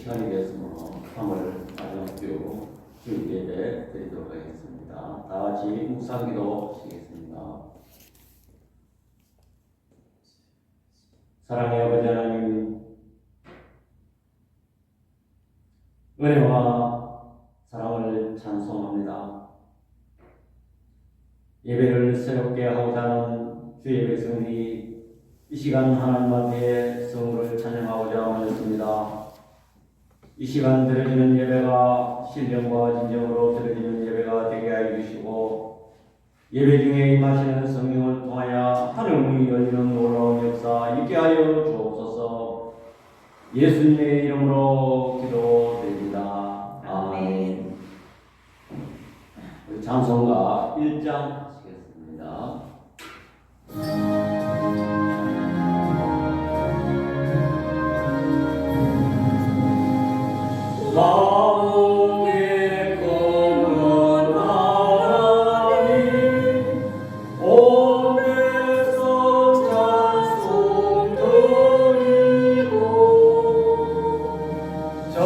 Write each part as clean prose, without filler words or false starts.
시간이 되었으므로 3월 마지막 주 예배 드리도록 하겠습니다. 다 같이 묵상기도 시겠습니다. 사랑의 아버지 하나님, 은혜와 사랑을 찬송합니다. 예배를 새롭게 하고자 하는 주의 백성들이 이 시간 하나님 앞에 성으로 찬양하고자 모였습니다. 이 시간 드려지는 예배가 신령과 진정으로 드려지는 예배가 되게 하여 주시고, 예배 중에 임하시는 성령을 통하여 하늘문이 열리는 놀라운 역사 있게 하여 주옵소서. 예수님의 이름으로 기도드립니다. 아멘. 우리 찬송가 1장 하시겠습니다. 마음의 검은 하나님, 온 백성 찬송 드리고, 저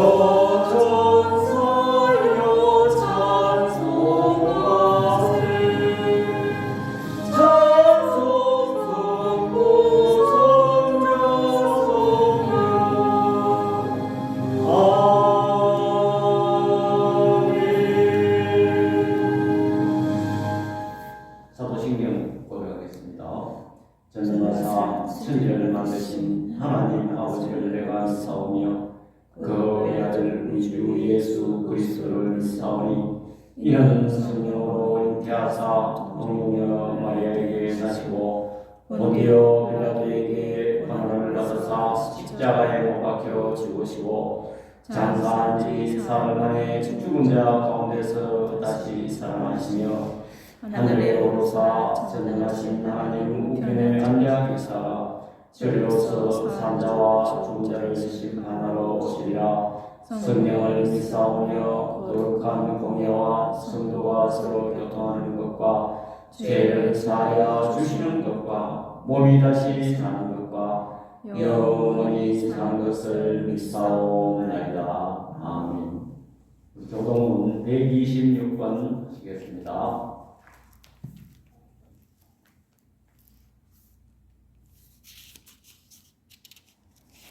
천사여 찬송하세. 찬송 성부 성자 성령 사도신경 고백하겠습니다. 전능하사 천지를 만드신 하나님 아버지를 내가 믿사오며 그 외아들 우리 주 예수 그리스도를 믿사오니 이는 성령으로 잉태하사 동정녀 마리아에게 나시고 본디오 빌라도에게 고난을 받으사 십자가에 못 박혀 죽으시고 장사한 지 사흘 만에 죽은 자 가운데서 다시 살아나시며 하늘에 오르사 전능하신 하나님 우편에 앉아 계사 저리로서 산자와 죽은 자를 심판하러 오시리라. 성령을 믿사오며 거룩한 공예와 성도가 서로 교통하는 것과 죄를 사하여 주시는 것과 몸이 다시 사는 것과 영원히 사는 것을 믿사오나이다. 아멘. 교동문 126번 하시겠습니다.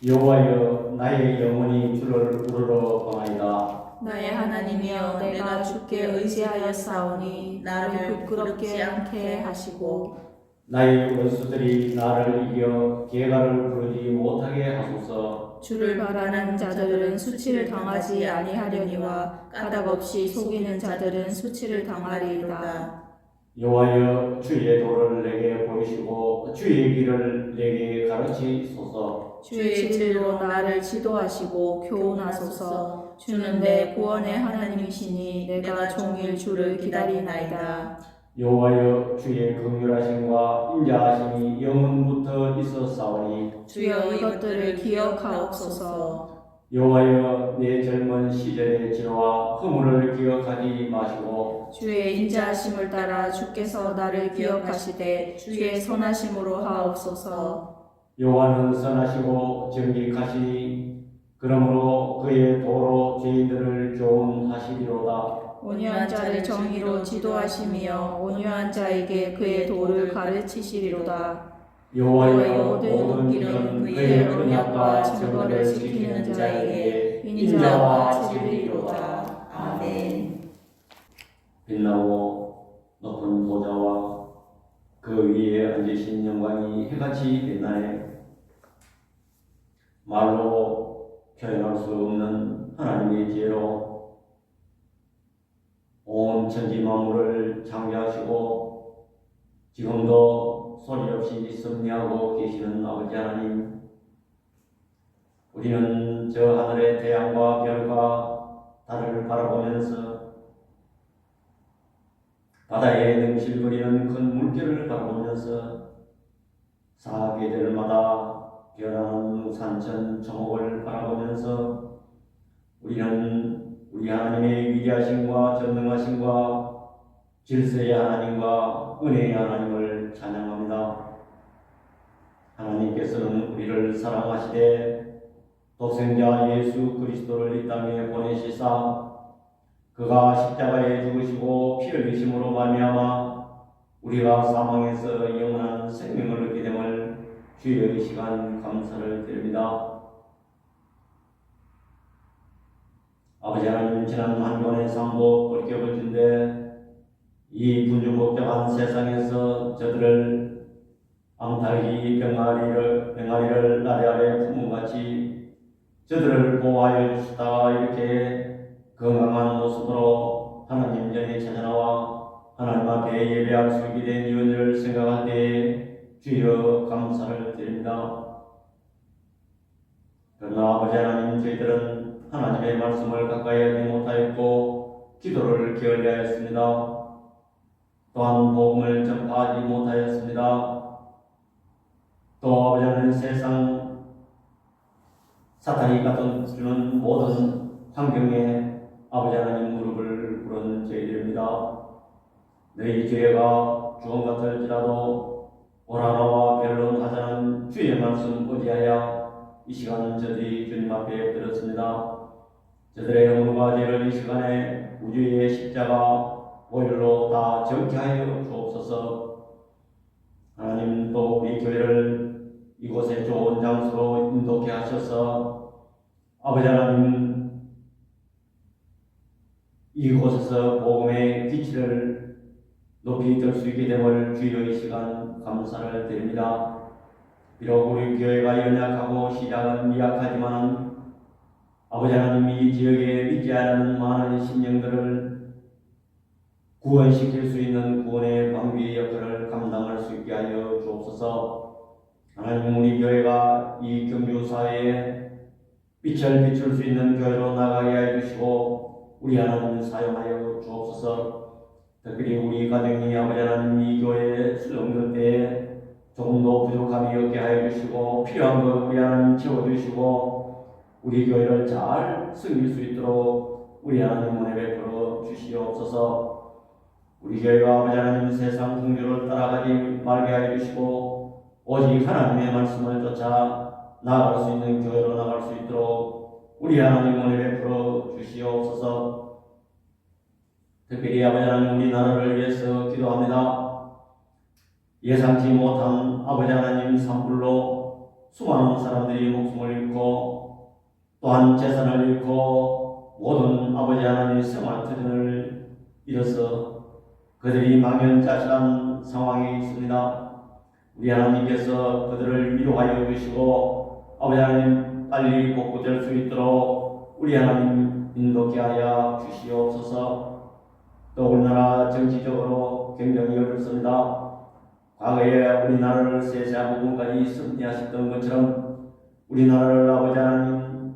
여호와여, 나의 영혼이 주를 부르러 떠나이다. 나의 하나님이여, 내가 주께 의지하였사오니 나를 부끄럽지 않게 하시고 나의 원수들이 나를 이겨 계가를 부르지 못하게 하소서. 주를 바라는 자들은 수치를 당하지 아니하려니와 까닭없이 속이는 자들은 수치를 당하리이다. 여호와여, 주의 도를 내게 보이시고 주의 길을 내게 가르치소서. 주의 진리로 나를 지도하시고 교훈하소서. 주는 내 구원의 하나님이시니 내가 종일 주를 기다리나이다. 여호와여, 주의 긍휼하심과 인자하심이 영원부터 있었사오니 주여 이것들을 기억하옵소서. 여호와여, 내 젊은 시절의 죄와 허물을 기억하지 마시고 주의 인자하심을 따라 주께서 나를 기억하시되 주의 선하심으로 하옵소서. 여호와는 선하시고 정직하시니 그러므로 그의 도로 죄인들을 조언하시리로다. 온유한 자를 정의로 지도하시며 온유한 자에게 그의 도를 가르치시리로다. 여호와여, 모든 길은 그의 언약과 증거를 지키는 자에게 인자와 진리로다. 아멘. 빛나고 높은 보좌와 그 위에 앉으신 영광이 해같이 빛나네. 말로 표현할 수 없는 하나님의 지혜로 온 천지 만물을 창조하시고 지금도 소리 없이 섭리하고 계시는 아버지 하나님, 우리는 저 하늘의 태양과 별과 달을 바라보면서 바다에 능실거리는 큰 물결을 바라보면서 사계절마다 변하는 산천 초목을 바라보면서 우리는 우리 하나님의 위대하심과 전능하심과 질서의 하나님과 은혜의 하나님을 찬양합니다. 하나님께서는 우리를 사랑하시되 독생자 예수 그리스도를 이 땅에 보내시사 그가 십자가에 죽으시고 피 흘리심으로 말미암아 우리가 사망에서 영원한 생명을 얻게 됨을 주여 이 시간 감사를 드립니다. 아버지 하나님, 지난 한 주간의 삶도 돌이켜볼 텐데 이 분주복잡한 세상에서 저들을 암탉이 병아리를 나래 아래 품은같이 저들을 보호하여 주시다가 이렇게 건강한 모습으로 하나님 전에 찾아나와 하나님 앞에 예배할 수 있게 된 이유를 생각할 때에 주여 감사를 드립니다. 그러나 아버지 하나님, 저희들은 하나님의 말씀을 가까이 하지 못하였고 기도를 게을리하였습니다. 또한 복음을 전파하지 못하였습니다. 또 아버지 하나님, 세상 사탄이 갖다 주는 모든 환경에 아버지 하나님 무릎을 꿇은 저희들입니다. 너희 죄가 주원 같을지라도 오라라와 변론하자는 주의 말씀 의지하여 이 시간 저들이 주님 앞에 들었습니다. 저들의 허물과 죄를 이 시간에 우주의 십자가 보혈로 다 정케하여 주옵소서. 하나님, 또 우리 교회를 이곳에 좋은 장소로 인도케 하셔서 아버지 하나님, 이곳에서 복음의 빛을 높이 들 수 있게 됨을 주여 이 시간 감사를 드립니다. 비록 우리 교회가 연약하고 시작은 미약하지만 아버지 하나님, 이 지역에 믿지 않는 많은 심령들을 구원시킬 수 있는 구원의 방비의 역할을 감당할 수 있게 하여 주옵소서. 하나님, 우리 교회가 이 경주 사회에 빛을 비출 수 있는 교회로 나가게 해 주시고 우리 하나님 사용하여 주옵소서. 특별히 우리 가정이 아버지 하나님 이 교회에 수용될 때에 조금 더 부족함이 없게 하여 주시고 필요한 것 우리 하나님 채워주시고 우리 교회를 잘 섬길 수 있도록 우리 하나님 은혜 베풀어 주시옵소서. 우리 교회가 아버지 하나님 세상 풍조를 따라가지 말게 하여 주시고 오직 하나님의 말씀을 쫓아 나아갈 수 있는 교회로 나갈 수 있도록 우리 하나님 은혜 베풀어 주시옵소서. 특별히 아버지 하나님 우리나라를 위해서 기도합니다. 예상치 못한 아버지 하나님 산불로 수많은 사람들이 목숨을 잃고 또한 재산을 잃고 모든 아버지 하나님 생활터전을 잃어서 그들이 망연자실한 상황에 있습니다. 우리 하나님께서 그들을 위로하여 주시고 아버지 하나님 빨리 복구될 수 있도록 우리 하나님 인도케 하여 주시옵소서. 또 우리나라 정치적으로 굉장히 어렵습니다. 과거에 우리나라를 세세한 부분까지 섭리하셨던 것처럼 우리나라를 아버지 하나님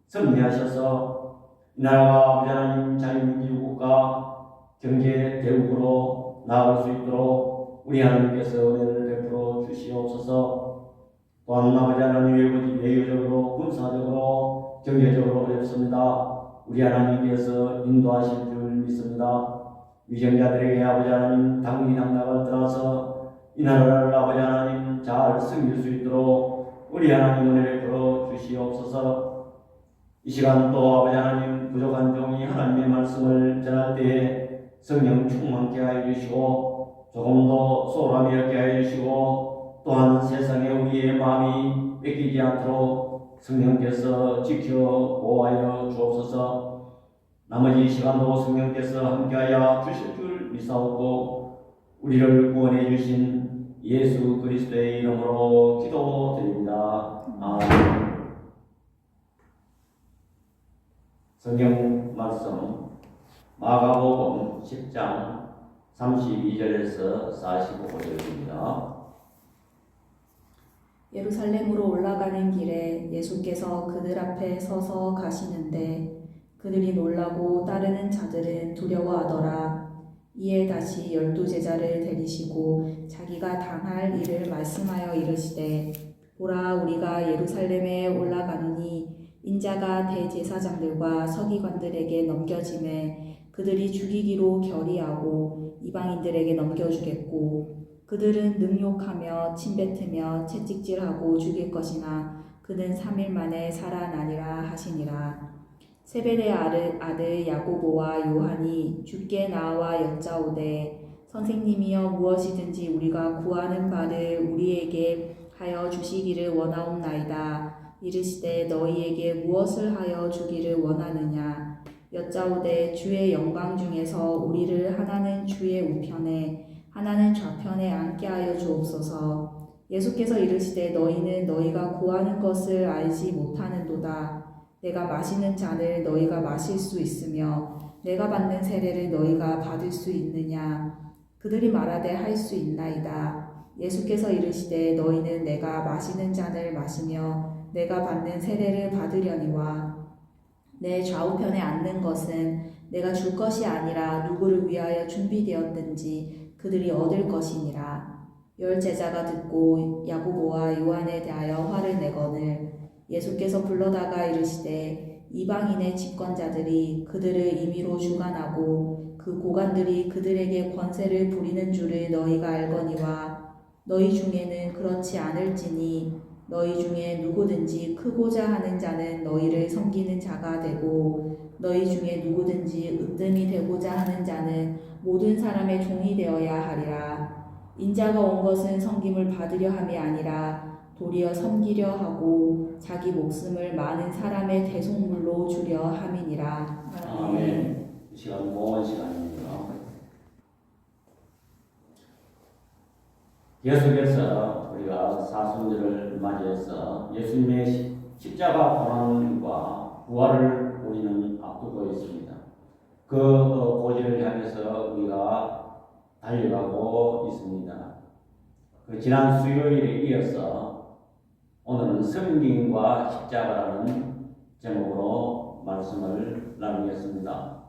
섭리하셔서 이 나라가 아버지 하나님 자유민주국가 경제 대국으로 나아갈 수 있도록 우리 하나님께서 은혜를 베풀어 주시옵소서. 또한 아버지 하나님 외교적으로 군사적으로 경제적으로 어렵습니다. 우리 하나님께서 인도하실 줄 믿습니다. 위정자들에게 아버지 하나님 당리당락을 떠나서 이 나라를 아버지 하나님 잘 섬길 수 있도록 우리 하나님 은혜를 베풀어 주시옵소서. 이 시간 또 아버지 하나님 부족한 종이 하나님의 말씀을 전할 때에 성령 충만케 하여 주시고 조금 더 소홀함이 없게 하여 주시고 또한 세상에 우리의 마음이 뺏기지 않도록 성령께서 지켜 보호하여 주옵소서. 나머지 시간도 성령께서 함께하여 주실 줄 믿사옵고 우리를 구원해 주신 예수 그리스도의 이름으로 기도드립니다. 아멘. 성경 말씀 마가복음 10장 32절에서 45절입니다. 예루살렘으로 올라가는 길에 예수께서 그들 앞에 서서 가시는데 그들이 놀라고 따르는 자들은 두려워하더라. 이에 다시 12 제자를 데리시고 자기가 당할 일을 말씀하여 이르시되 보라, 우리가 예루살렘에 올라가느니 인자가 대제사장들과 서기관들에게 넘겨짐에 그들이 죽이기로 결의하고 이방인들에게 넘겨주겠고 그들은 능욕하며 침뱉으며 채찍질하고 죽일 것이나 그는 3일 만에 살아나니라 하시니라. 세베대 아들 야고보와 요한이 주께 나와 여짜오되 선생님이여 무엇이든지 우리가 구하는 바를 우리에게 하여 주시기를 원하옵나이다. 이르시되 너희에게 무엇을 하여 주기를 원하느냐. 여짜오되 주의 영광 중에서 우리를 하나는 주의 우편에 하나는 좌편에 앉게 하여 주옵소서. 예수께서 이르시되 너희는 너희가 구하는 것을 알지 못하는도다. 내가 마시는 잔을 너희가 마실 수 있으며 내가 받는 세례를 너희가 받을 수 있느냐. 그들이 말하되 할 수 있나이다. 예수께서 이르시되 너희는 내가 마시는 잔을 마시며 내가 받는 세례를 받으려니와 내 좌우편에 앉는 것은 내가 줄 것이 아니라 누구를 위하여 준비되었든지 그들이 얻을 것이니라. 10 제자가 듣고 야고보와 요한에 대하여 화를 내거늘 예수께서 불러다가 이르시되 이방인의 집권자들이 그들을 임의로 주관하고 그 고관들이 그들에게 권세를 부리는 줄을 너희가 알거니와 너희 중에는 그렇지 않을지니 너희 중에 누구든지 크고자 하는 자는 너희를 섬기는 자가 되고 너희 중에 누구든지 으뜸이 되고자 하는 자는 모든 사람의 종이 되어야 하리라. 인자가 온 것은 섬김을 받으려 함이 아니라 도리어 섬기려 하고 자기 목숨을 많은 사람의 대속물로 주려 함이니라. 아멘. 이 시간 모은 시간입니다. 계속해서 우리가 사순절을 맞이해서 예수님의 십자가 고난과 부활을 우리는 앞두고 있습니다. 그 고지를 향해서 우리가 달려가고 있습니다. 그 지난 수요일에 이어서 오늘은 성경과 십자가라는 제목으로 말씀을 나누겠습니다.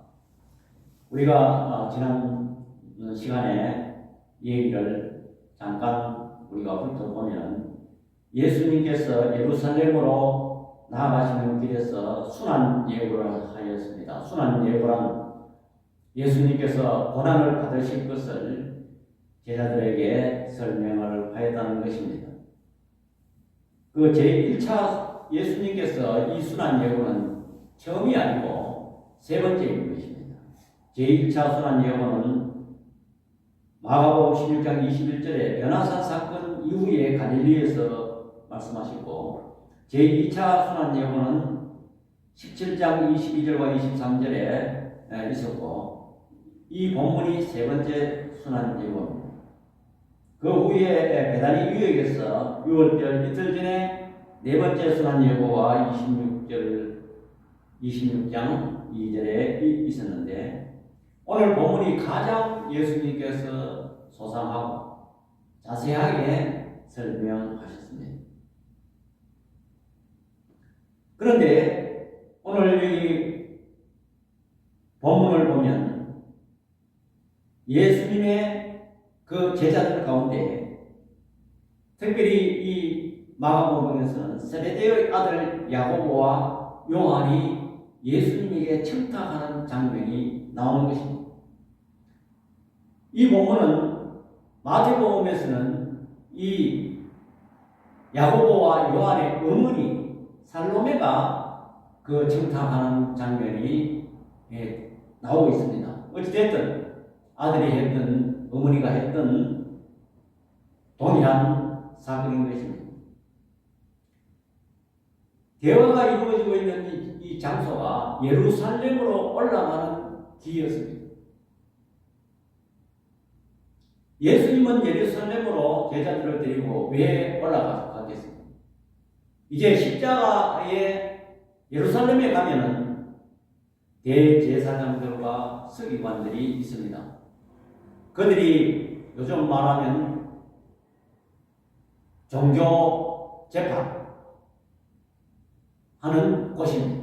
우리가 지난 시간에 얘기를 잠깐 우리가 훑어보면 예수님께서 예루살렘으로 나아가시는 길에서 순환 예고를 하였습니다. 순환 예고란 예수님께서 고난을 받으실 것을 제자들에게 설명을 하였다는 것입니다. 그 제1차 예수님께서 이 순환 예고는 처음이 아니고 세 번째인 것입니다. 제1차 순환 예고는 마가복음 16장 21절에 변화산 사건 이후에 갈릴리에서 말씀하시고 제2차 순환 예고는 17장 22절과 23절에 있었고 이 본문이 세 번째 순환 예고입니다. 그 후에 베다니 유역에서 6월절 이틀 전에 네 번째 순환 예고와 26장 2절에 있었는데 오늘 본문이 가장 예수님께서 소상하고 자세하게 설명하셨습니다. 그런데 오늘 이 본문을 보면 예수님의 그 제자들 가운데 특별히 이 마가복음에서는 세베대의 아들 야고보와 요한이 예수님에게 청탁하는 장면이 나오는 것입니다. 이 본문은 마태복음에서는 이 야고보와 요한의 어머니 살로메가 그 청탁하는 장면이 나오고 있습니다. 어찌됐든 아들이 했던 어머니가 했던 동일한 사건인 것입니다. 대화가 이루어지고 있는 이 장소가 예루살렘으로 올라가는 길이었습니다. 예수님은 예루살렘으로 제자들을 데리고 왜 올라가겠습니까? 이제 십자가에 예루살렘에 가면은 대제사장들과 서기관들이 있습니다. 그들이 요즘 말하면 종교 재판 하는 곳입니다.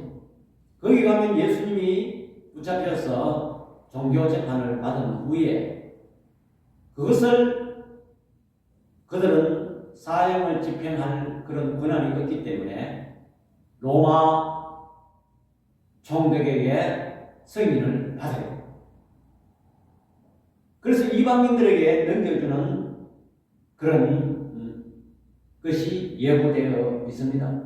거기 가면 예수님이 붙잡혀서 종교 재판을 받은 후에 그것을 그들은 사형을 집행할 그런 권한이 없기 때문에 로마 총독에게 승인을 받아요. 그래서 이방인들에게 넘겨주는 그런 것이 예고되어 있습니다.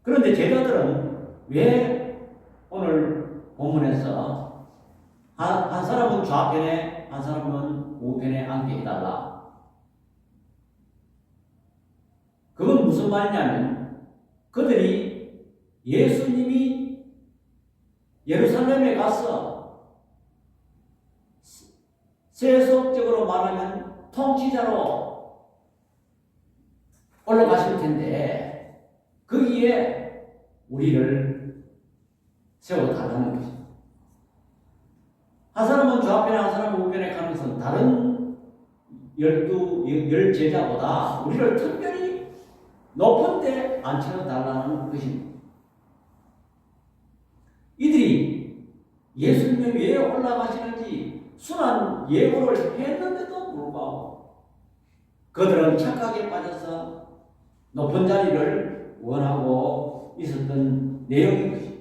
그런데 제자들은 왜 오늘 본문에서 한 사람은 좌편에 한 사람은 우편에 앉게 해달라. 그건 무슨 말이냐면 그들이 예수님이 예루살렘에 가서 세속적으로 말하면 통치자로 올라가실 텐데 거기에 우리를 세워달라는 것입니다. 한 사람은 좌편에 한 사람은 우편에 가면서 다른 열 제자보다 우리를 특별히 높은 데 앉혀달라는 것입니다. 이들이 예수님이 왜 올라가시는지 순한 예고를 했는데도 불구하고 그들은 착각에 빠져서 높은 자리를 원하고 있었던 내용인 것입니다.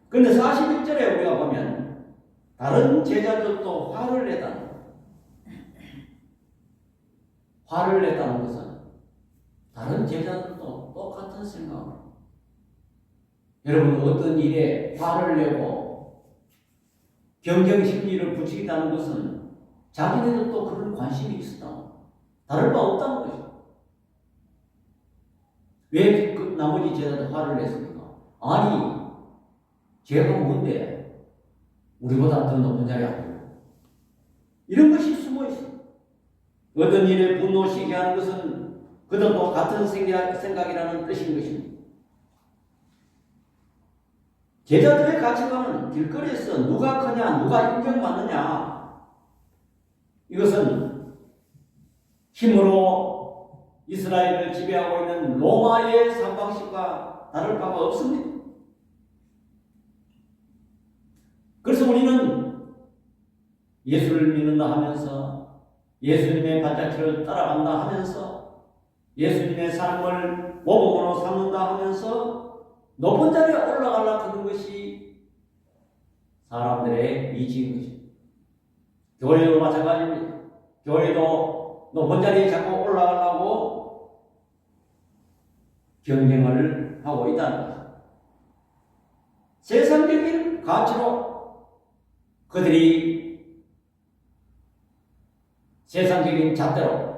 그런데 41절에 우리가 보면 다른 제자들도 화를 냈다는 것은 다른 제자들도 똑같은 생각으로 여러분 어떤 일에 화를 내고 경쟁심리를 부추긴다는 것은 자기네도 또 그런 관심이 있었다. 다를 바 없다는 것이죠. 왜 그 나머지 제자들 화를 냈습니까? 아니 제가 뭔데 우리보다 더 높은 자리에 앉고 이런 것이 숨어 있습니다. 어떤 일에 분노시게 하는 것은 그들도 같은 생각이라는 뜻인 것입니다. 제자들의 가치관은 길거리에서 누가 크냐, 누가 인정받느냐, 이것은 힘으로 이스라엘을 지배하고 있는 로마의 상방식과 다를 바가 없습니다. 그래서 우리는 예수를 믿는다 하면서 예수님의 발자취를 따라간다 하면서 예수님의 삶을 모범으로 삼는다 하면서 높은 자리에 올라가려고 하는 것이 사람들의 이치인 것입니다. 교회도 마찬가지입니다. 교회도 높은 자리에 자꾸 올라가려고 경쟁을 하고 있다는 것입니다. 세상적인 가치로 그들이 세상적인 잣대로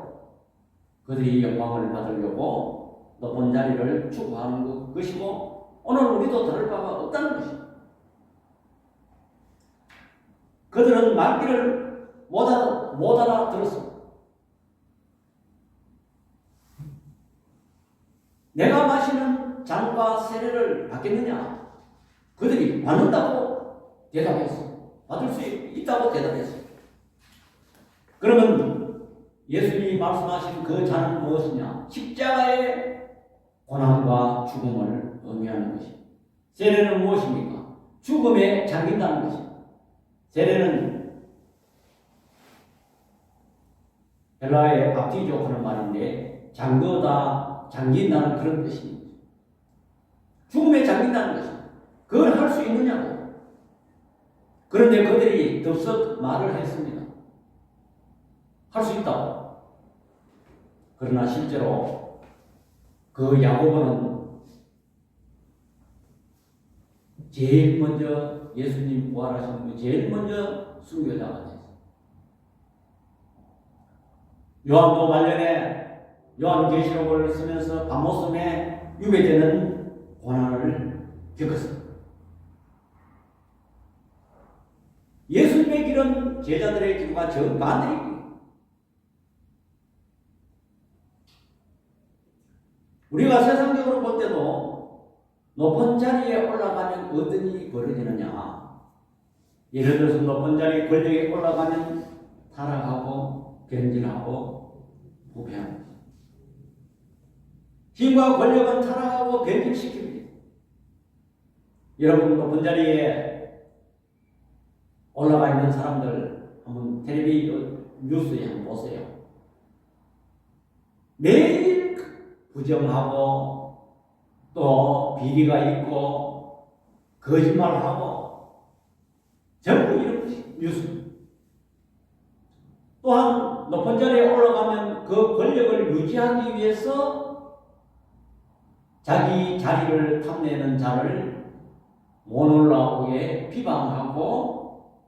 그들이 영광을 받으려고 높은 자리를 추구하는 것이고 오늘 우리도 다를 바가 없다는 것입니다. 그들은 말귀를 못 알아들었습니다. 내가 마시는 잔과 세례를 받겠느냐? 그들이 받는다고 대답했습니다. 받을 수 있다고 대답했습니다. 그러면 예수님이 말씀하신 그 잔은 무엇이냐? 십자가의 고난과 죽음을 의미하는 것입니다. 세례는 무엇입니까? 죽음에 잠긴다는 것입니다. 세례는 헬라어의 밥티조 하는 말인데 잠그다, 잠긴다는 그런 뜻입니다. 죽음에 잠긴다는 것입니다. 그걸 할 수 있느냐고. 그런데 그들이 덥석 말을 했습니다. 할 수 있다고. 그러나 실제로 그 야고보는 제일 먼저 예수님 부활하신 분 제일 먼저 순교자가 됐어요. 요한도 말년에 요한계시록을 쓰면서 밤모섬에 유배되는 고난을 겪었습니다. 예수님의 길은 제자들의 길과 정반대입니다. 우리가 세상적으로 볼 때도 높은 자리에 올라가면 어떤 일이 벌어지느냐. 예를 들어서 높은 자리 권력에 올라가면 타락하고 변질하고 부패합니다. 힘과 권력은 타락하고 변질시킵니다. 여러분 높은 자리에 올라가 있는 사람들 한번 텔레비 뉴스에 한번 보세요. 매일 부정하고 또 비리가 있고 거짓말하고 전부 이런 것이 뉴스. 또한 높은 자리에 올라가면 그 권력을 유지하기 위해서 자기 자리를 탐내는 자를 못 올라오게 비방하고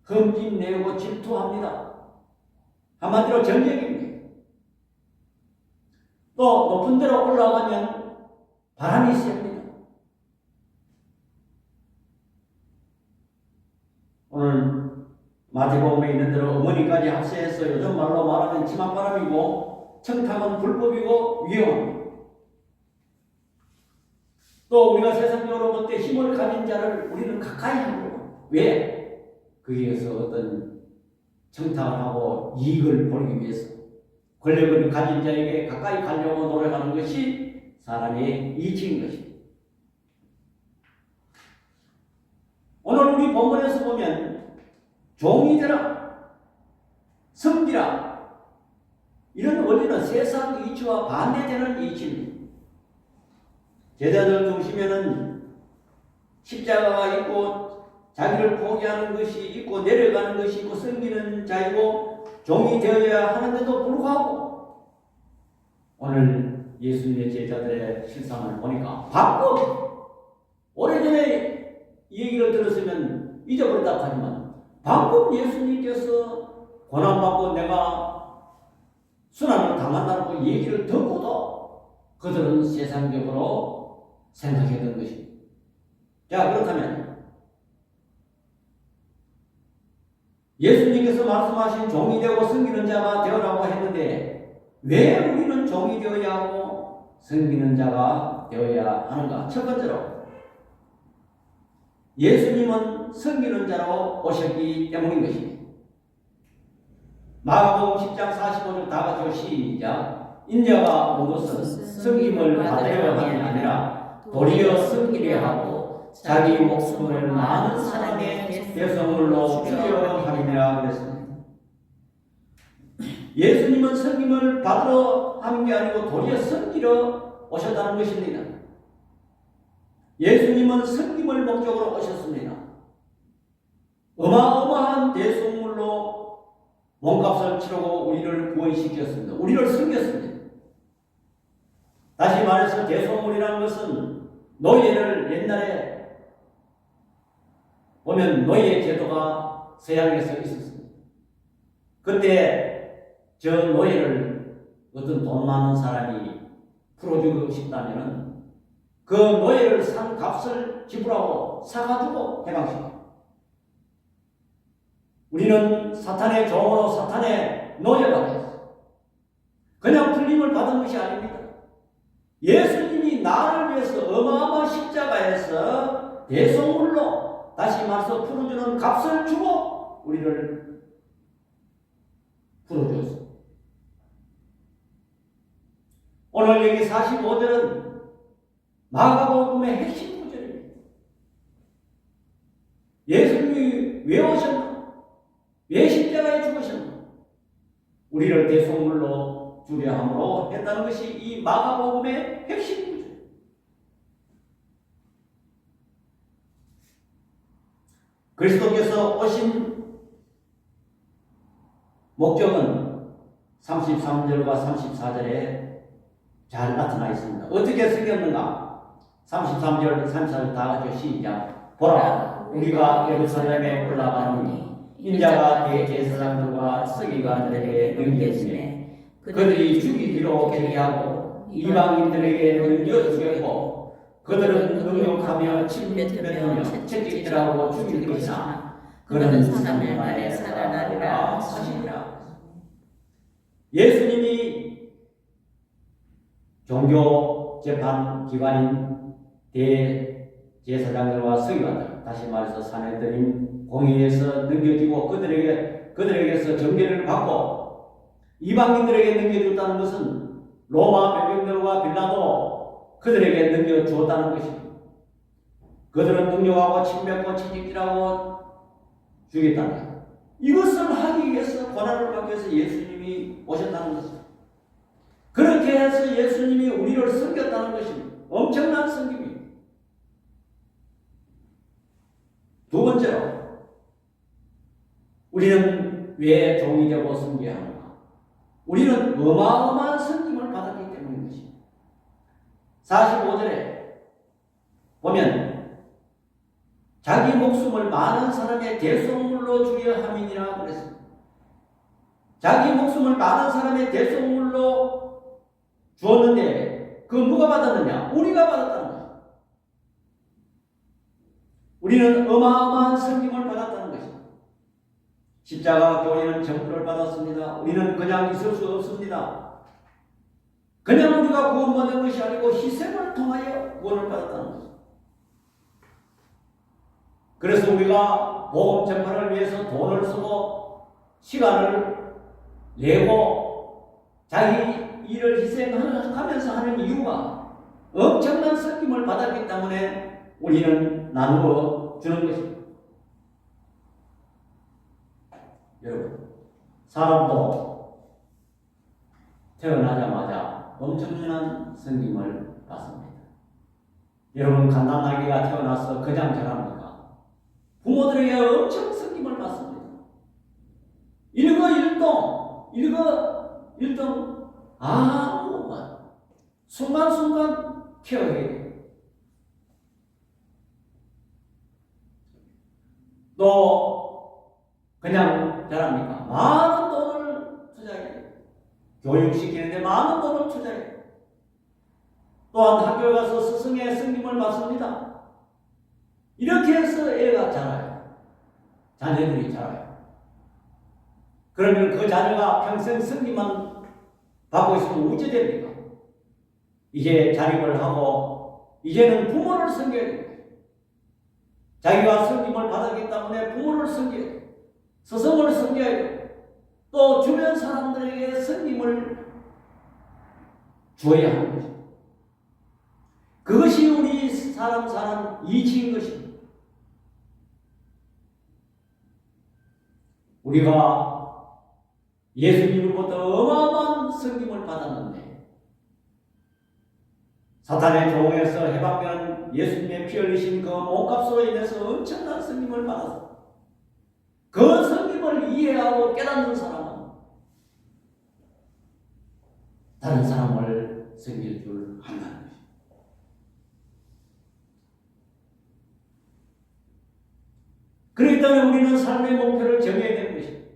흠집내고 질투합니다. 한마디로 전쟁입니다. 또 높은 데로 올라가면 바람이 셉니다. 오늘 마태복음에 있는 대로 어머니까지 합세해서 요즘 말로 말하면 치맛바람이고 청탁은 불법이고 위험합니다. 또 우리가 세상적으로 볼 때 힘을 가진 자를 우리는 가까이 하고 왜? 거기에서 어떤 청탁을 하고 이익을 벌기 위해서 권력을 가진 자에게 가까이 가려고 노력하는 것이 사람의 이치인 것입니다. 오늘 우리 본문에서 보면 종이 되라, 섬기라 이런 원리는 세상 이치와 반대되는 이치입니다. 제자들 중심에는 십자가가 있고 자기를 포기하는 것이 있고 내려가는 것이 있고 섬기는 자이고 종이 되어야 하는데도 불구하고 오늘 예수님의 제자들의 실상을 보니까 방금 오래전에 이 얘기를 들었으면 잊어버렸다 하지만 방금 예수님께서 고난받고 내가 순환을 당한다고 얘기를 듣고도 그들은 세상적으로 생각했던 것입니다. 자, 그렇다면 예수님께서 말씀하신 종이 되고 섬기는 자가 되어라고 했는데 왜 우리는 종이 되어야 하고 섬기는 자가 되어야 하는가? 첫 번째로 예수님은 섬기는 자로 오셨기 때문인 것입니다. 마가복음 10장 45절 다 같이 시작. 인자가 온 것은 섬김을 받으려 함이 아니라 도리어 섬기려 하고 자기 목숨을 많은 사람의 대성물로 주려 함이라 그랬습니다. 예수님은 섬김을 받으러 한 게 아니고 도리어 섬기러 오셨다는 것입니다. 예수님은 섬김을 목적으로 오셨습니다. 어마어마한 대속물로 몸값을 치르고 우리를 구원시켰습니다. 우리를 섬겼습니다. 다시 말해서 대속물이라는 것은 노예를 옛날에 보면 노예 제도가 서양에서 있었습니다. 그때 저 노예를 어떤 돈 많은 사람이 풀어주고 싶다면 그 노예를 산 값을 지불하고 사가지고 해방시킵니다. 우리는 사탄의 종으로 사탄의 노예가 되었어요. 그냥 풀림을 받은 것이 아닙니다. 예수님이 나를 위해서 어마어마한 십자가에서 대속물로 다시 말해서 풀어주는 값을 주고 우리를 풀어주었습니다. 오늘 여기 45절은 마가복음의 핵심 구절입니다. 예수님이 왜 오셨나? 왜 십자가에 죽으셨나? 우리를 대속물로 주려 함으로 했다는 것이 이 마가복음의 핵심 구절. 그리스도께서 오신 목적은 33절과 34절에 잘 나타나 있습니다. 어떻게 쓰였는가? 33절, 34절 다 같이 시작. 보라, 우리가 예루살렘에 올라가노니 인자가 대제사장들과 서기관들에게 넘겨지매 그들이 죽이기로 계획하고 이방인들에게 넘겨주겠고 그들은 능욕하며 침뱉으며 채찍질하고 죽일 것이나 그는 3일 만에 살아나리라 하시니라. 예수님이 종교 재판 기관인 대제사장들과 서기관들, 다시 말해서 사내들인 공의에서 넘겨지고 그들에게서 정죄를 받고 이방인들에게 넘겨줬다는 것은 로마 병병들과 빌라도 그들에게 넘겨주었다는 것입니다. 그들은 능욕하고 침뱉고 채찍질하고 죽였다는 것. 이것을 하기 위해서 고난을 받기 위해서 예수님이 오셨다는 것입니다. 그렇게 해서 예수님이 우리를 섬겼다는 것입니다. 엄청난 섬김입니다. 두 번째로 우리는 왜 종이 되고 섬겨야 하는가? 우리는 어마어마한 섬김을 받았기 때문인 것입니다. 45절에 보면 자기 목숨을 많은 사람의 대속물로 주려 함이니라 그랬습니다. 자기 목숨을 많은 사람의 대속물로 주었는데 그 누가 받았느냐? 우리가 받았다는 것입니다. 우리는 어마어마한 섬김을 받았다는 것입니다. 십자가 교회는 정부를 받았습니다. 우리는 그냥 있을 수 없습니다. 그냥 우리가 구원받은 것이 아니고 희생을 통하여 구원을 받았다는 것입니다. 그래서 우리가 복음 전파를 위해서 돈을 쓰고 시간을 내고 자기 일을 희생하면서 하는 이유가 엄청난 섬김을 받았기 때문에 우리는 나누어 주는 것입니다. 여러분, 사람도 태어나자마자 엄청난 섬김을 받습니다. 여러분, 갓난아기가 태어나서 그냥 자랍니까? 부모들에게 엄청 섬김을 받습니다. 일거일동 아무것만 순간순간 케어해야 돼요. 또 그냥 자랍니까? 많은 돈을 투자해요. 교육시키는데 많은 돈을 투자해요. 또한 학교에 가서 스승의 섬김을 받습니다. 이렇게 해서 애가 자라요. 자녀들이 자라요. 그러면 그 자녀가 평생 섬김만 받고 있으면 어찌 됩니까? 이제 자립을 하고 이제는 부모를 섬겨야 돼요. 자기가 섬김을 받았기 때문에 부모를 섬겨야 돼요. 스승을 섬겨야 돼요. 또 주변 사람들에게 섬김을 줘야 하는 것입니다. 그것이 우리 사람 사는 이치인 것입니다. 우리가 예수님으로부터 어마어마한 섬김을 받았는데 사탄의 종에서 해방된 예수님의 피 흘리신 그 몸값으로 인해서 엄청난 섬김을 받았습니다. 그 섬김을 이해하고 깨닫는 사람은 다른 사람을 섬길 줄 안다는 것입니다. 그렇기 때문에 우리는 삶의 목표를 정해야 되는 것입니다.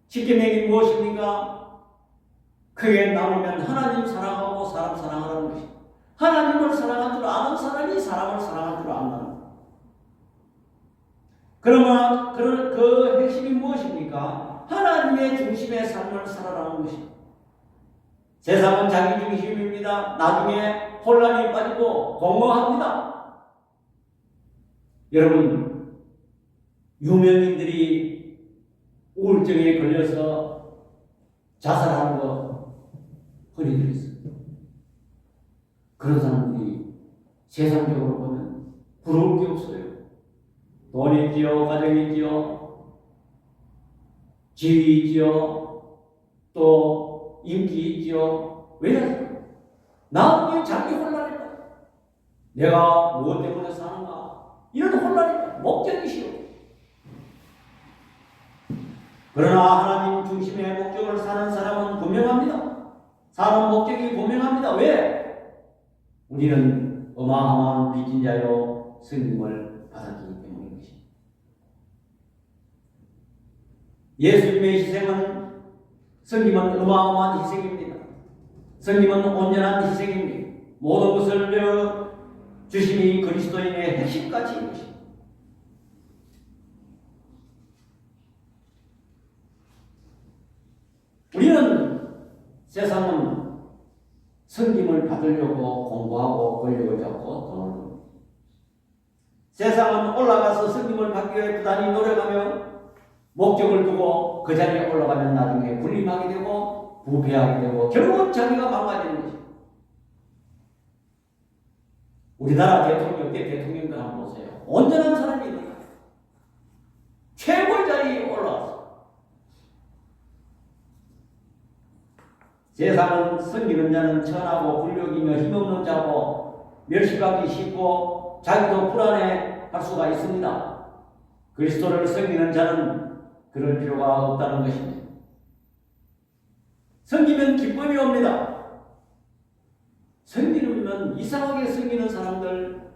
십계명이 무엇입니까? 크게 나누면 하나님 사랑하고 사람 사랑하라는 것입니다. 하나님을 사랑한 줄 아는 사람이 사람을 사랑한 줄 안다는 것입니다. 그러나 그 핵심이 무엇입니까? 하나님의 중심의 삶을 살아가는 것입니다. 세상은 자기 중심입니다. 나중에 혼란이 빠지고 공허합니다. 여러분, 유명인들이 우울증에 걸려서 자살하는 거 흔히 들었어요. 그런 사람들이 세상적으로 보면 부러울 게 없어요. 돈이 있지요, 가정이 있지요, 지위 있지요, 또 인기 있지요. 왜? 나중에 자기 혼란이 빠져. 내가 무엇 때문에 사는가? 이런 혼란이 목적이시오. 그러나 하나님 중심의 목적을 사는 사람은 분명합니다. 사는 목적이 분명합니다. 왜? 우리는 어마어마한 빚진 자요 승림을 받았기 때문인 것입니다. 예수님의 희생은 승림은 어마어마한 희생입니다. 승림은 온전한 희생입니다. 모든 것을 주심이 그리스도인의 핵심 가치인 것입니다. 우리는 세상은 섬김을 받으려고 공부하고 권력을 잡고 돈을 줍니다. 세상은 올라가서 섬김을 받기 위해 부단히 노력하며 목적을 두고 그 자리에 올라가면 나중에 군림하게 되고 부패하게 되고 결국은 자기가 망가지는 것입니다. 우리나라 대통령 때 대통령들 한번 보세요. 온전한 사람이 있는 거예요. 최고의 자리에 올라왔어요. 세상은 섬기는 자는 천하고 굴욕이며 힘없는 자고 멸시받기 쉽고 자기도 불안해할 수가 있습니다. 그리스도를 섬기는 자는 그럴 필요가 없다는 것입니다. 섬기면 기쁨이 옵니다. 섬기면 이상하게 섬기는 사람들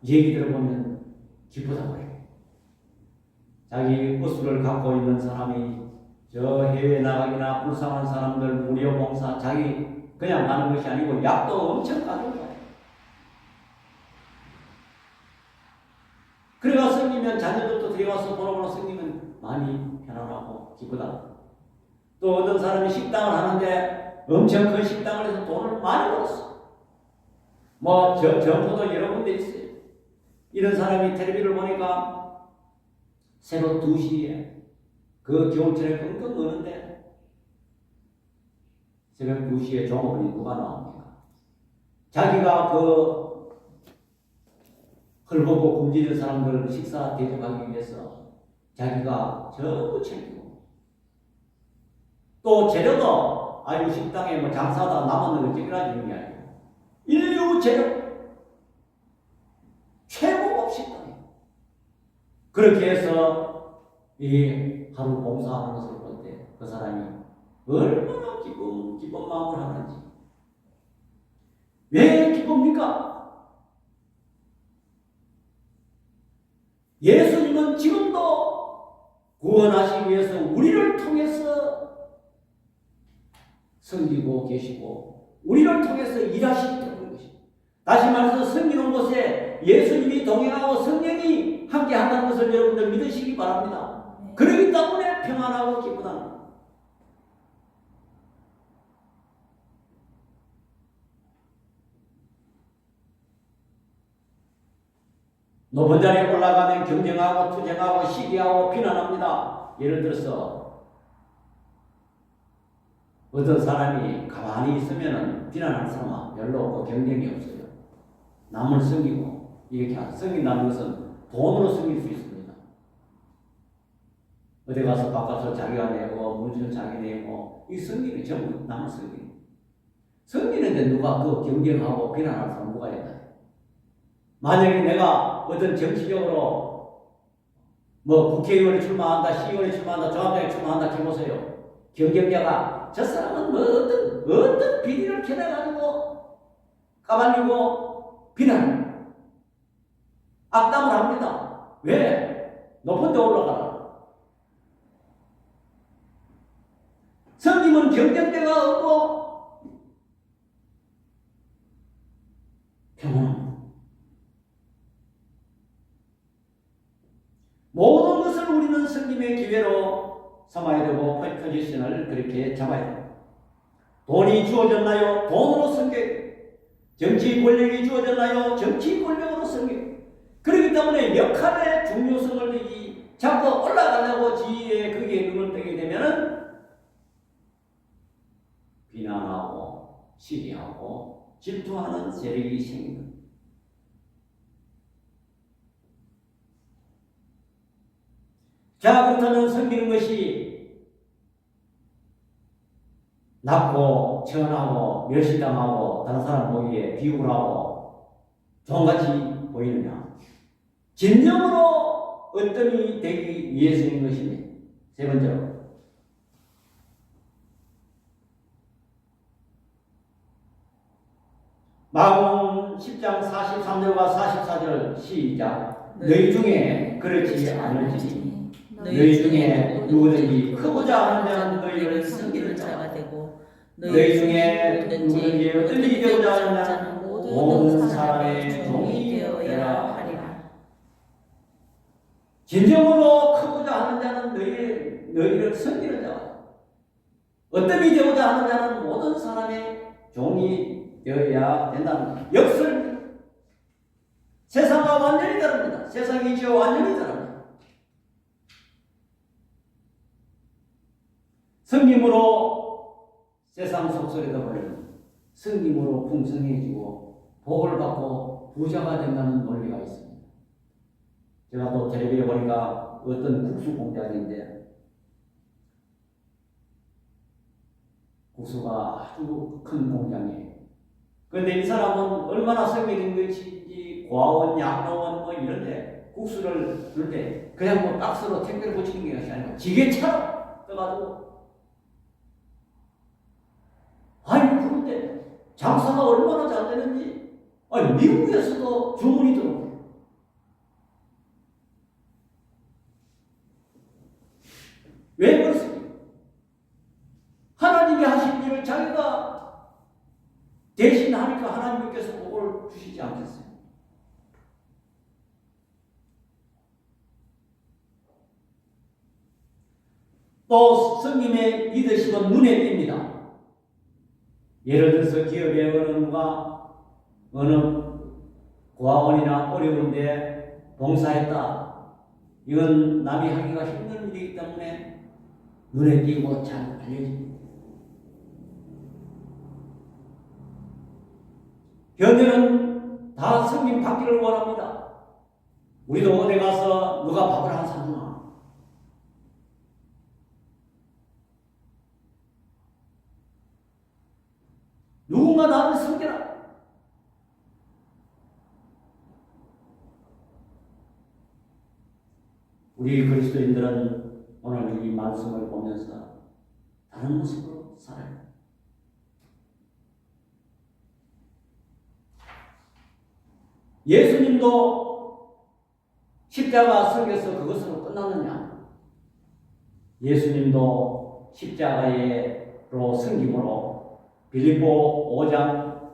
얘기 들어보면 기쁘다고 해요. 자기 의수를 갖고 있는 사람이 저 해외 나가기나 불쌍한 사람들 무료 봉사 자기 그냥 가는 것이 아니고 약도 엄청 가는 거예요. 그래가 섬기면 자녀들도 들여와서 보러 섬기면 많이 편안하고 기쁘다. 또 어떤 사람이 식당을 하는데 엄청 큰 식당을 해서 돈을 많이 벌었어. 뭐 점포도 여러 군데 있어요. 이런 사람이 텔레비를 보니까 새벽 2시에 그 겨울철에 끙끙 거는데 새벽 2시에 종업원이 누가 나옵니까? 자기가 그 헐벗고 굶주린 사람들 식사 대접하기 위해서 자기가 전부 챙기고 또 재료도 아유 식당에 뭐 장사하다 남았는 걸 찌그러 주는 게 아니고 인류 재료 최고급 식당에 그렇게 해서 이 하루 봉사하는 것을 볼 때 그 사람이 얼마나 기쁜 마음을 하는지. 왜 기쁩니까? 예수님은 지금도 구원하시기 위해서 우리를 통해서 섬기고 계시고 우리를 통해서 일하시기 때문인 것입니다. 다시 말해서 섬기는 곳에 예수님이 동행하고 성령이 함께 한다는 것을 여러분들 믿으시기 바랍니다. 그렇기 때문에 평안하고 기쁘다는 겁니다. 높은 자리에 올라가면 경쟁하고 투쟁하고 시기하고 비난합니다. 예를 들어서 어떤 사람이 가만히 있으면 비난하는 사람은 별로 없고 경쟁이 없어요. 남을 섬기고 이렇게 섬긴다는 것은 돈으로 섬길 수 있습니다. 어디 가서 바깥으로 자기가 내고 문신 자기 내고 이 섬기는 전부 남을 섬기는 섬기는데 누가 그 경쟁하고 비난하는 사람 누가 있나? 만약에 내가 어떤 정치적으로 뭐 국회의원에 출마한다, 시의원에 출마한다, 조합장에 출마한다 해보세요. 경쟁자가 저 사람은 뭐 어떤 비리를 캐내가지고 까발리고 비난, 악담을 합니다. 왜? 높은 데 올라가라. 섬김은 경쟁자가 없고 평온합니다. 모든 것을 우리는 섬김의 기회로 삼아야 되고 포지션을 그렇게 잡아야 됩니다. 돈이 주어졌나요? 돈으로 섬겨요. 정치 권력이 주어졌나요? 정치 권력으로 섬겨요. 그렇기 때문에 역할의 중요성을 자꾸 올라가려고 지위에 거기에 눈을 뜨게 되면 비난하고 시기하고 질투하는 세력이 생깁니다. 자, 그렇다면 섬기는 것이 낮고 천하고 멸시당하고 다른 사람 보기에 비굴하고 종같이 보이느냐? 진정으로 어떤이 되기 위해서인 것입니다. 세 번째로 마가복음 10장 43절과 44절 시작. 너희 중에 그렇지 않을지 너희 중에 누구든지 크고자 하는 자는 너희를 섬기는 자가 되고 너희 중에 누구든지 어떤 일이 되고자 하는 자는 모든 사람의 종이 되어야 하리라. 진정으로 크고자 하는 자는 너희를 섬기는 자가 어떤 일이 되고자 하는 자는 모든 사람의 종이 되어야 된다는 역설입니다. 세상과 완전히 다릅니다. 세상이 지와 완전히 다릅니다. 섬김으로 세상 속설에도 걸리는 섬김으로 풍성해지고 복을 받고 부자가 된다는 논리가 있습니다. 제가 또 텔레비에 보니까 어떤 국수 공장인데 국수가 아주 큰 공장이에요. 그런데 이 사람은 얼마나 섬기는 것인지 고아원, 양로원 뭐 이런데 국수를 줄 때 그냥 뭐 박스로 택배를 붙이는 것이 아니고 지게처럼 떠가지고 장사가 얼마나 잘 되는지, 아니, 미국에서도 주문이 들어오고. 왜 그렇습니까? 하나님이 하신 일을 자기가 대신 하니까 하나님께서 그걸 주시지 않겠어요? 또 성님의 리더십은 눈에 띕니다. 예를 들어서 기업의 어느 누가 어느 고아원이나 어려운데 봉사했다. 이건 남이 하기가 힘든 일이기 때문에 눈에 띄고 잘 알려집니다. 현대는 다 성님 받기를 원합니다. 우리도 어디 가서 누가 밥을 안 사주나? 누군가 나를 섬기라. 우리 그리스도인들은 오늘 이 말씀을 보면서 다른 모습으로 살아요. 예수님도 십자가 섬겨서 그것으로 끝났느냐? 예수님도 십자가로 섬김으로 빌립보 5장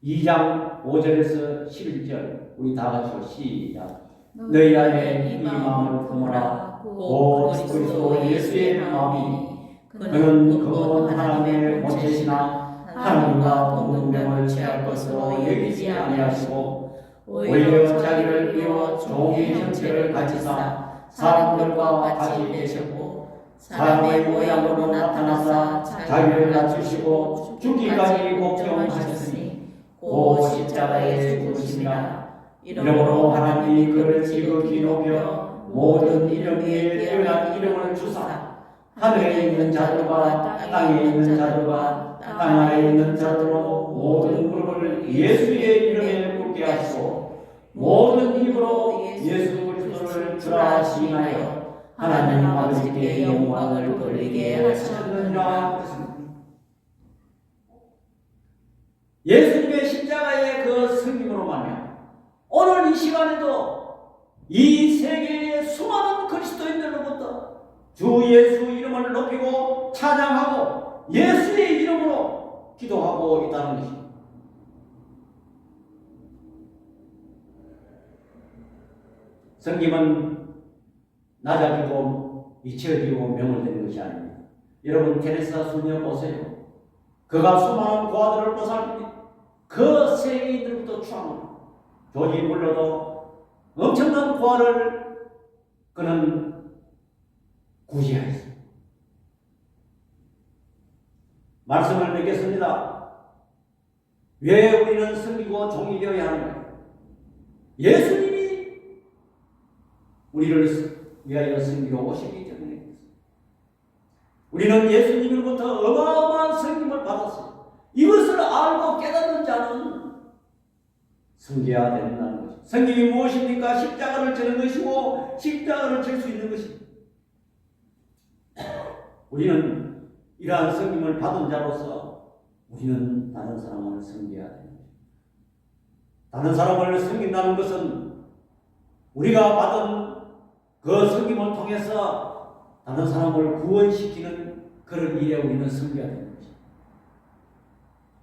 2장 5절에서 11절 우리 다 같이 시작. 너희 안에 이 마음을 품어라. 곧 그리스도 예수의 마음이 그는 근본 하나님의 본체시나 하나님과 동등됨을 취할 것으로 여기지 아니하시고 오히려 자기를 비워 종의 형체를 가지사 사람들과 같이 되셨고 사람의 모양으로 나타나사 자기를 낮추시고 죽기까지 복종하셨으니 곧 십자가에 죽으심이라. 이러므로 하나님이 그를 지극히 높여 모든 이름 위에 뛰어난 이름을 주사 하늘에 있는 자들과 땅에 있는 자들과 땅 아래에 있는 자들로 모든 무릎을 예수의 이름에 꿇게 하시고 모든 입으로 예수 그리스도를 주라 시인하여 하나님 아버지께 영광을 돌리게 하셨느니라. 예수님의 십자가의 그 승리로 말미암아 오늘 이 시간에도 이 세계의 수많은 그리스도인들로부터 주 예수 이름을 높이고 찬양하고 예수의 이름으로 기도하고 있다는 것입니다. 성김은 낮아지고 미쳐지고 명을되는 것이 아닙니다. 여러분 테레사 수녀 보세요. 그가 수많은 고아들을 보살핍니다. 그 세계인들부터 추앙합니다. 조지 물러도 엄청난 고아를 그는 구제하였습니다. 말씀을 맺겠습니다. 왜 우리는 섬기고 종이 되어야 하는가? 예수님이 우리를 위하여 섬기러 오시기 때문에 우리는 예수님으로부터 어마어마한 섬김을 받았어요. 이것을 알고 깨닫는 자는 섬겨야 된다는 것입니다. 섬김이 무엇입니까? 십자가를 지는 것이고 십자가를 질 수 있는 것입니다. 우리는 이러한 섬김을 받은 자로서 우리는 다른 사람을 섬겨야 됩니다. 다른 사람을 섬긴다는 것은 우리가 받은 그 섬김을 통해서 다른 사람을 구원시키는 그런 일에 우리는 섬겨야 됩니다.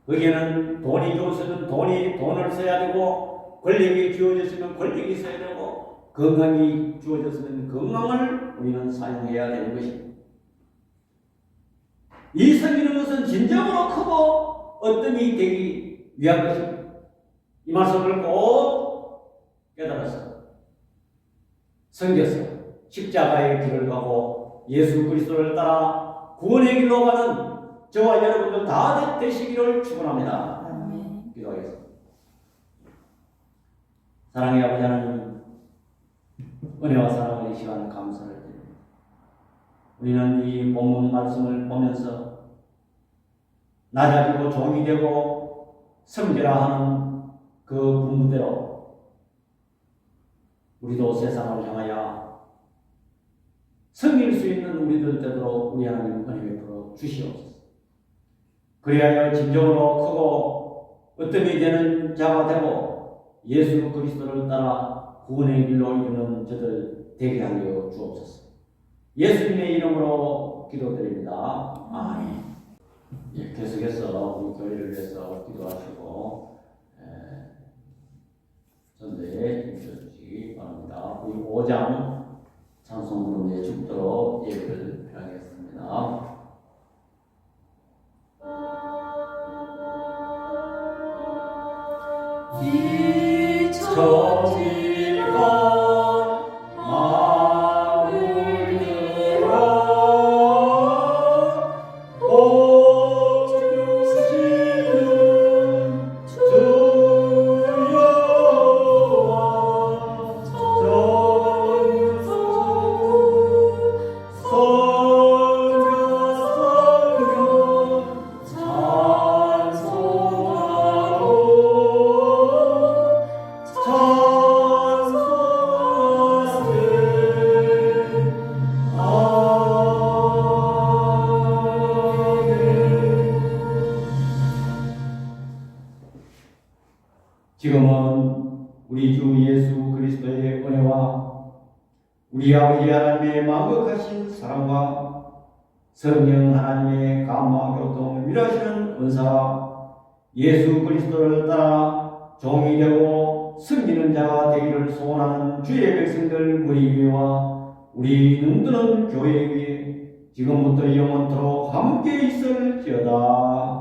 거기에는 돈이 주어지면 돈을 써야 되고 권력이 주어졌으면 권력이 있어야 되고 건강이 주어졌으면 건강을 우리는 사용해야 되는 것입니다. 이 섬기는 것은 진정으로 크고 어뜸이 되기 위한 것입니다. 이 말씀을 꼭 깨달아서 섬겨서 십자가의 길을 가고 예수 그리스도를 따라 구원의 길로 가는 저와 여러분들 다 되시기를 축원합니다. 기도하겠습니다. 사랑의 아버지 하나님, 은혜와 사랑의 시간 감사를 드립니다. 우리는 이 본문 말씀을 보면서 낮아지고 종이 되고 섬기라 하는 그 분부대로 우리도 세상을 향하여 섬길 수 있는 우리들 되도록 우리 하나님 은혜 베풀어 주시옵소서. 그리하여 진정으로 크고 으뜸이 되는 자가 되고 예수 그리스도를 따라 구원의 길로 이르는 저들 되게 하여 주옵소서. 예수님의 이름으로 기도드립니다. 아멘. 예, 계속해서 우리 교회를 위해서 기도하시고 전대에 힘주시기 바랍니다. 우리 5장 찬송 부름에 죽도록 예배를 드리겠습니다. 잊혀지건 마음을 들어 복 주시는 주여와 지금은 우리 주 예수 그리스도의 은혜와 우리 아버지 하나님의 만극하신 사랑과 성령 하나님의 감화 교통을 위로하시는 은사가 예수 그리스도를 따라 종이 되고 섬기는 자가 되기를 소원하는 주의 백성들 무리 위와 우리 눈뜨는 교회 위에 지금부터 영원토록 함께 있을지어다.